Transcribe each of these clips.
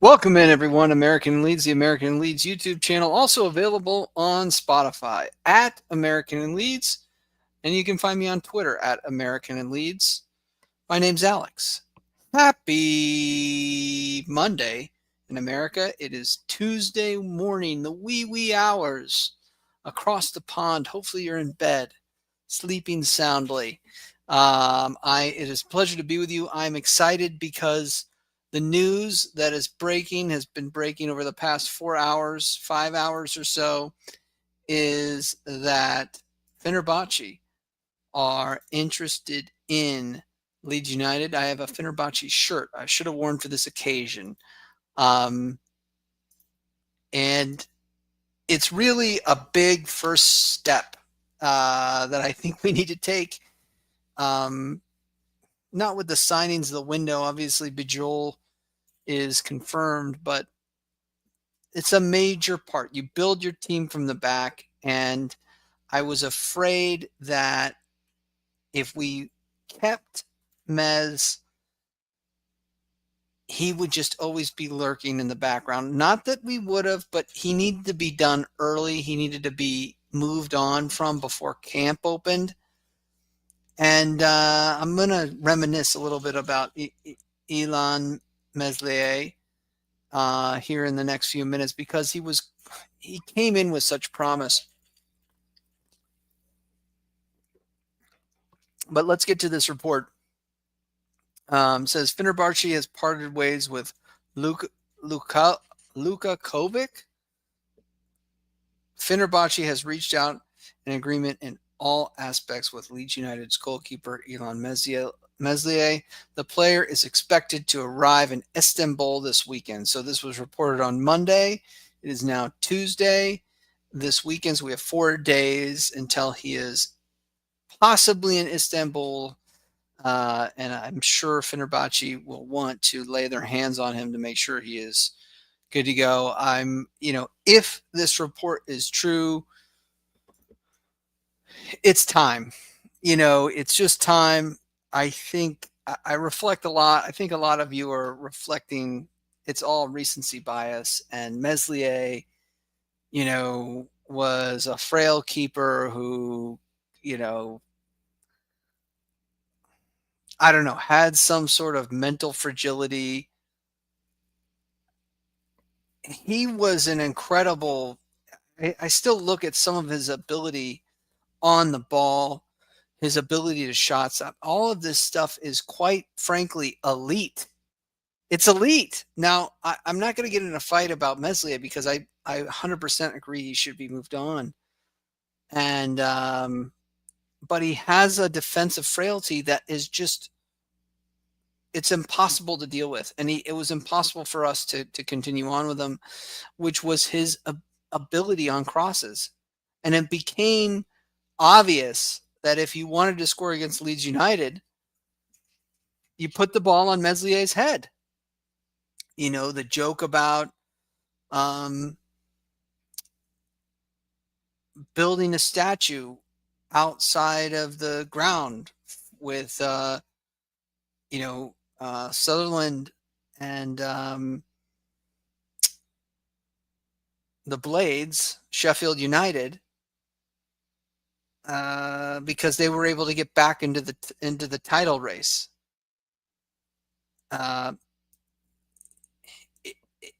Welcome in, everyone. American Leeds, the American Leeds YouTube channel, also available on Spotify at American Leeds, and you can find me on Twitter at American Leeds. My name's Alex. Happy Monday in America. It is Tuesday morning, the wee hours across the pond. Hopefully you're in bed, sleeping soundly. It is a pleasure to be with you. I'm excited because the news that is breaking has been breaking over the past 4 hours, 5 hours or so, is that Fenerbahçe are interested in Leeds United. I have a Fenerbahçe shirt I should have worn for this occasion. And it's really a big first step that I think we need to take. Not with the signings of the window. Obviously, Bijol is confirmed, but it's a major part. You build your team from the back, and I was afraid that if we kept Mez, he would just always be lurking in the background. Not that we would have, but he needed to be done early. He needed to be moved on from before camp opened. And I'm going to reminisce a little bit about Illan Meslier here in the next few minutes, because he came in with such promise. But let's get to this report. Says Fenerbahçe has parted ways with Luka Kovic. Fenerbahçe has reached out an agreement in all aspects with Leeds United's goalkeeper Illan Meslier. The player is expected to arrive in Istanbul this weekend. So this was reported on Monday. It is now Tuesday. This weekend, so we have 4 days until he is possibly in Istanbul. And I'm sure Fenerbahçe will want to lay their hands on him to make sure he is good to go. If this report is true, it's time. It's just time. I think I reflect a lot. I think a lot of you are reflecting. It's all recency bias. And Meslier, was a frail keeper who, I don't know, had some sort of mental fragility. He was an incredible. I still look at some of his ability on the ball, his ability to shots up. All of this stuff is quite frankly elite. It's elite. Now, I'm not going to get in a fight about Meslier because I 100% agree he should be moved on. And but he has a defensive frailty that is just, it's impossible to deal with. And it was impossible for us to continue on with him, which was his ability on crosses. And it became obvious that if you wanted to score against Leeds United, you put the ball on Meslier's head. The joke about building a statue outside of the ground with, Sutherland and the Blades, Sheffield United, because they were able to get back into the title race.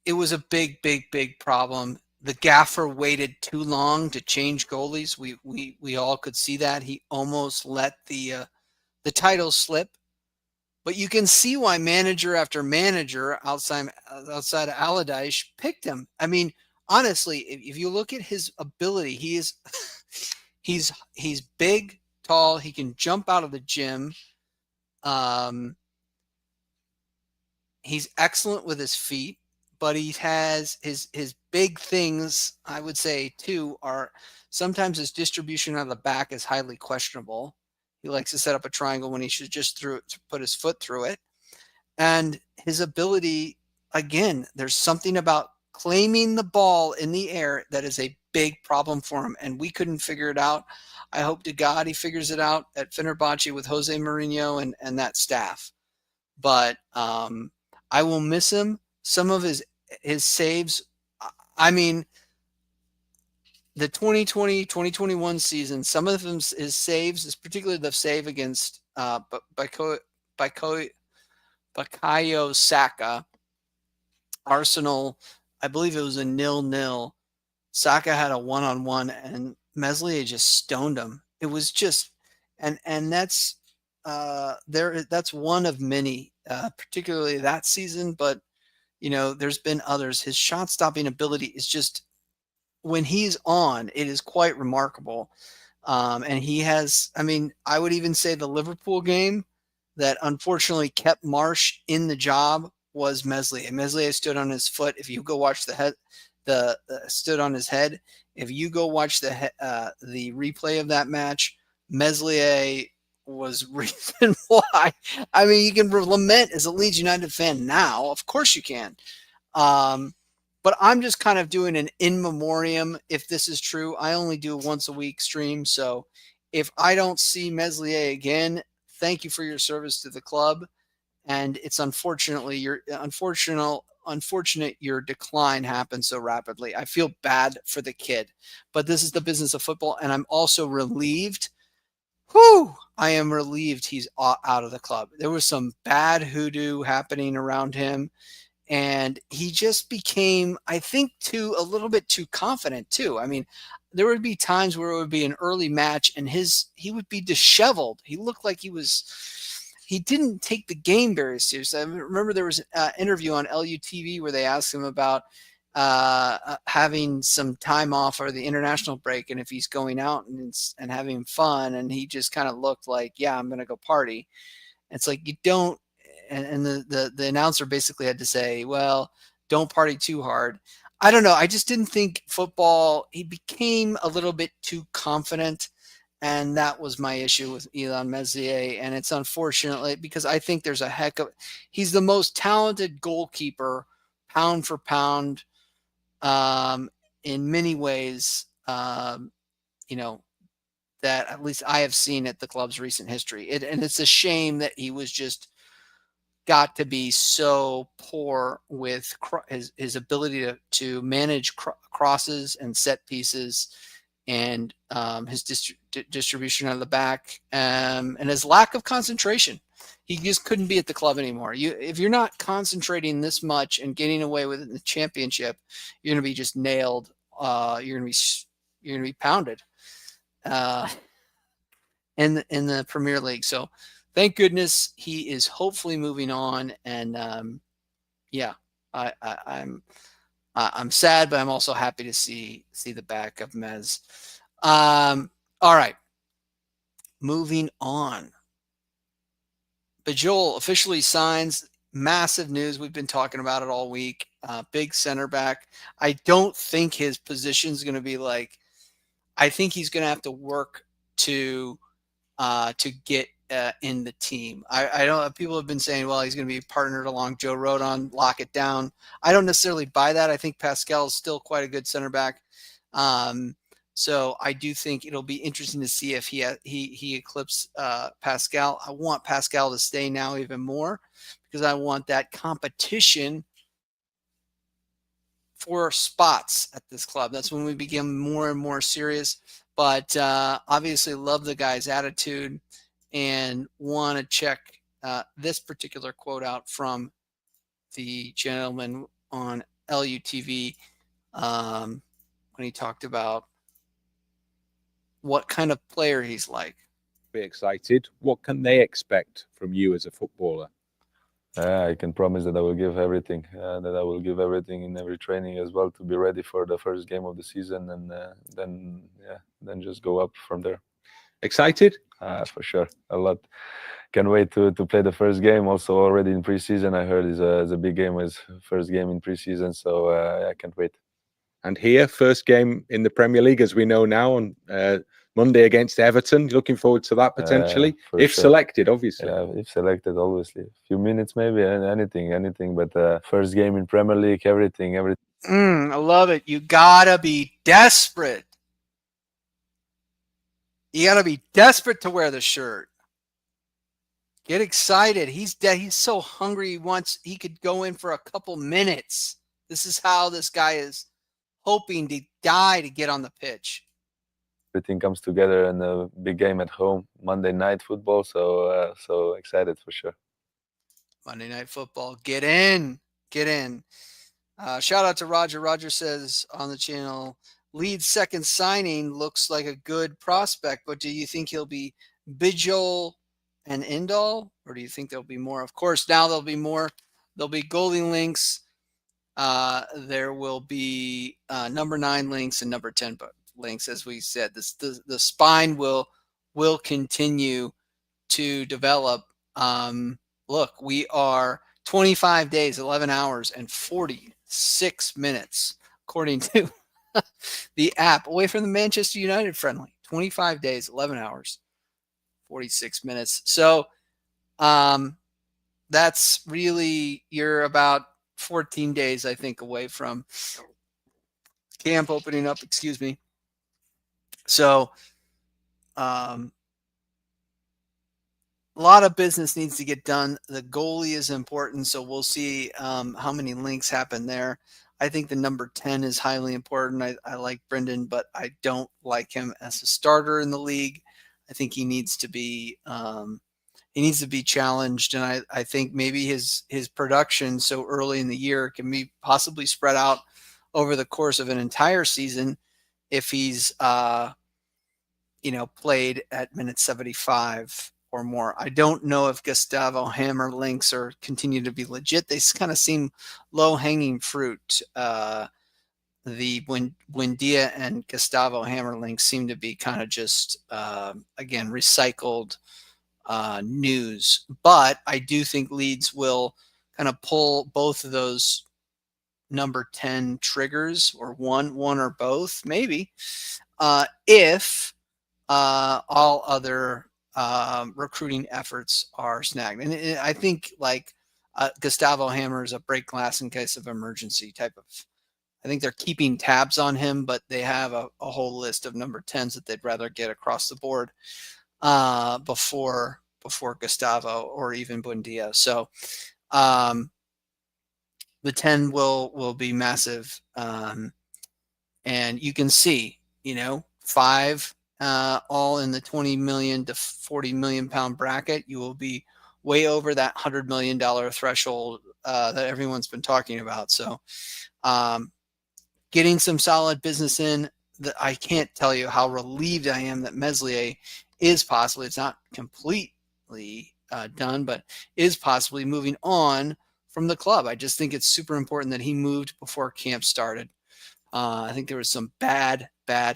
It was a big problem. The gaffer waited too long to change goalies. We all could see that. He almost let the title slip. But you can see why manager after manager outside of Allardyce picked him. I mean, honestly, if you look at his ability, he is he's big, tall. He can jump out of the gym. He's excellent with his feet, but he has his big things, I would say, too, are sometimes his distribution out of the back is highly questionable. He likes to set up a triangle when he should just put his foot through it. And his ability, again, there's something about claiming the ball in the air that is a big problem for him, and we couldn't figure it out. I hope to God he figures it out at Fenerbahçe with José Mourinho and that staff. But I will miss him. Some of his his saves, I mean, the 2020-2021 season, some of them his saves, is particularly the save against Bukayo Saka, Arsenal. I believe it was a 0-0. Saka had a one-on-one, and Meslier just stoned him. It was just, and that's that's one of many, particularly that season. But there's been others. His shot-stopping ability is just, when he's on, it is quite remarkable. And he has, I mean, I would even say the Liverpool game that unfortunately kept Marsh in the job was Meslier. Meslier stood on his foot. If you go watch the stood on his head. If you go watch the replay of that match, Meslier was reason why. I mean, you can lament as a Leeds United fan now. Of course you can. But I'm just kind of doing an in memoriam if this is true. I only do a once a week stream. So if I don't see Meslier again, thank you for your service to the club. And it's unfortunate your decline happened so rapidly. I feel bad for the kid, but this is the business of football. And I'm also relieved. I am relieved he's out of the club. There was some bad hoodoo happening around him. And he just became, I think, a little bit too confident too. I mean, there would be times where it would be an early match and he would be disheveled. He looked like he didn't take the game very seriously. I remember there was an interview on LUTV where they asked him about having some time off or the international break and if he's going out and having fun. And he just kind of looked like, yeah, I'm going to go party. And it's like, you don't. And the announcer basically had to say, well, don't party too hard. I don't know. I just didn't think football, he became a little bit too confident. And that was my issue with Illan Meslier. And it's unfortunately because I think there's he's the most talented goalkeeper, pound for pound, in many ways, that at least I have seen at the club's recent history. And it's a shame that he was just got to be so poor with his ability to manage crosses and set pieces and his distribution out of the back and his lack of concentration. He just couldn't be at the club anymore. If you're not concentrating this much and getting away with it in the championship, you're going to be just nailed. You're going to be pounded in the Premier League. So thank goodness he is hopefully moving on. And I'm sad, but I'm also happy to see the back of Mez. All right, moving on. Bijol officially signs. Massive news. We've been talking about it all week. Big center back. I don't think his position is going to be like. I think he's going to have to work to get in the team. I don't. People have been saying, well, he's going to be partnered along Joe Rodon, lock it down. I don't necessarily buy that. I think Pascal is still quite a good center back. So I do think it'll be interesting to see if he eclipses Pascal. I want Pascal to stay now even more because I want that competition for spots at this club. That's when we become more and more serious. But obviously love the guy's attitude and want to check this particular quote out from the gentleman on LUTV when he talked about what kind of player he's like. Be excited. What can they expect from you as a footballer? I can promise that I will give everything, that I will give everything in every training as well to be ready for the first game of the season, and then just go up from there. Excited? For sure, a lot. Can't wait to play the first game. Also, already in preseason, I heard is a big game, his first game in preseason, so I can't wait. And here, first game in the Premier League, as we know now, on Monday against Everton. Looking forward to that potentially, if selected, obviously. Yeah, if selected, obviously. A few minutes, maybe, anything. But first game in Premier League, everything. I love it. You gotta be desperate. You gotta be desperate to wear the shirt. Get excited. He's so hungry. He could go in for a couple minutes. This is how this guy is hoping to die to get on the pitch. Everything comes together in a big game at home, Monday night football. So excited for sure. Monday Night Football. Get in. Get in. Shout out to Roger. Roger says on the channel, Leeds' second signing looks like a good prospect, but do you think he'll be Bijol and Indal, or do you think there'll be more? Of course, now there'll be more. There'll be goalie links. There will be number 9 links and number 10 links. As we said, the spine will continue to develop. Look, we are 25 days, 11 hours, and 46 minutes, according to the app, away from the Manchester United friendly. 25 days, 11 hours, 46 minutes. So that's really, you're about 14 days, I think, away from camp opening up, excuse me. So a lot of business needs to get done. The goalie is important, so we'll see how many links happen there. I think the number 10 is highly important. I like Brendan, but I don't like him as a starter in the league. I think he needs to be challenged, and I think maybe his production so early in the year can be possibly spread out over the course of an entire season if he's played at minute 75 or more. I don't know if Gustavo Hammer links are continue to be legit. They kind of seem low-hanging fruit. The Buendia and Gustavo Hammer links seem to be kind of just again recycled news. But I do think Leeds will kind of pull both of those number 10 triggers, or one or both, maybe, if all other recruiting efforts are snagged. And I think like Gustavo Hammer is a break glass in case of emergency type of. I think they're keeping tabs on him, but they have a whole list of number 10s that they'd rather get across the board before Gustavo or even Buendia. So the 10 will be massive, and you can see 5 all in the 20 million to 40 million pound bracket. You will be way over that $100 million threshold that everyone's been talking about. So getting some solid business in. I can't tell you how relieved I am that Meslier is possibly, it's not completely done, but is possibly moving on from the club. I just think it's super important that he moved before camp started. I think there was some bad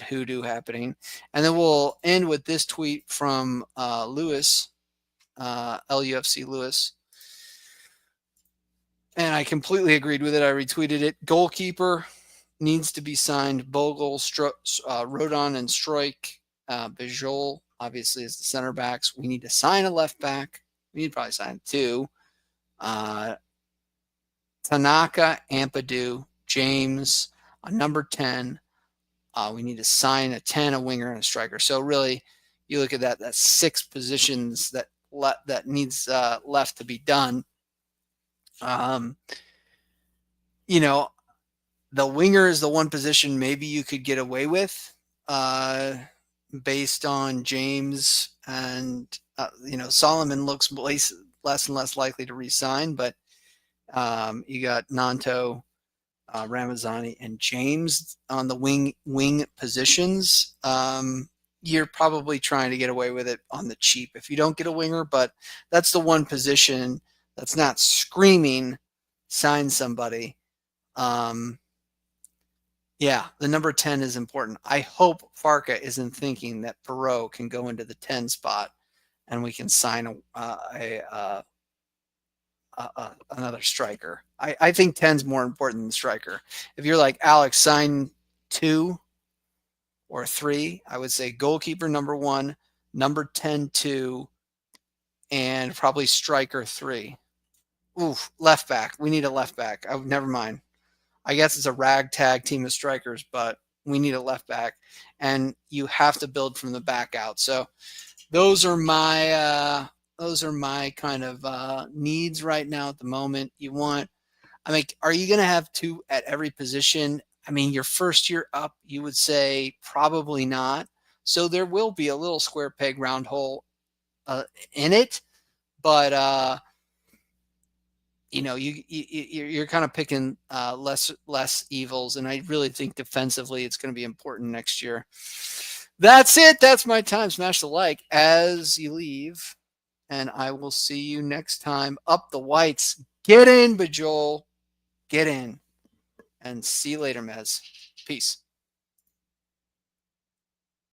hoodoo happening. And then we'll end with this tweet from Lewis, LUFC Lewis. And I completely agreed with it. I retweeted it. Goalkeeper needs to be signed. Bogle, Rodon, and Stroik. Bijol, obviously, is the center backs. We need to sign a left back. We need to probably sign 2. Tanaka, Ampadu, James, a number 10. We need to sign a 10, a winger, and a striker. So really, you look at that. That's 6 positions that needs left to be done. The winger is the one position maybe you could get away with based on James and Solomon looks less and less likely to re-sign, but you got Nanto, Ramazani, and James on the wing positions. You're probably trying to get away with it on the cheap if you don't get a winger, but that's the one position that's not screaming sign somebody. Yeah, the number 10 is important. I hope Farke isn't thinking that Perot can go into the 10 spot and we can sign another striker. I think 10's more important than striker. If you're like, Alex, sign 2 or 3, I would say goalkeeper number 1, number 10 2, and probably striker 3. Oof, left back. We need a left back. Never mind. I guess it's a ragtag team of strikers, but we need a left back, and you have to build from the back out. So those are my kind of needs right now at the moment. You want I mean, are you going to have 2 at every position? I mean, your first year up, you would say probably not. So there will be a little square peg round hole in it, but you're kind of picking less evils, and I really think defensively it's going to be important next year. That's it. That's my time. Smash the like as you leave, and I will see you next time. Up the whites. Get in, Bijol. Get in. And see you later, Mez. Peace.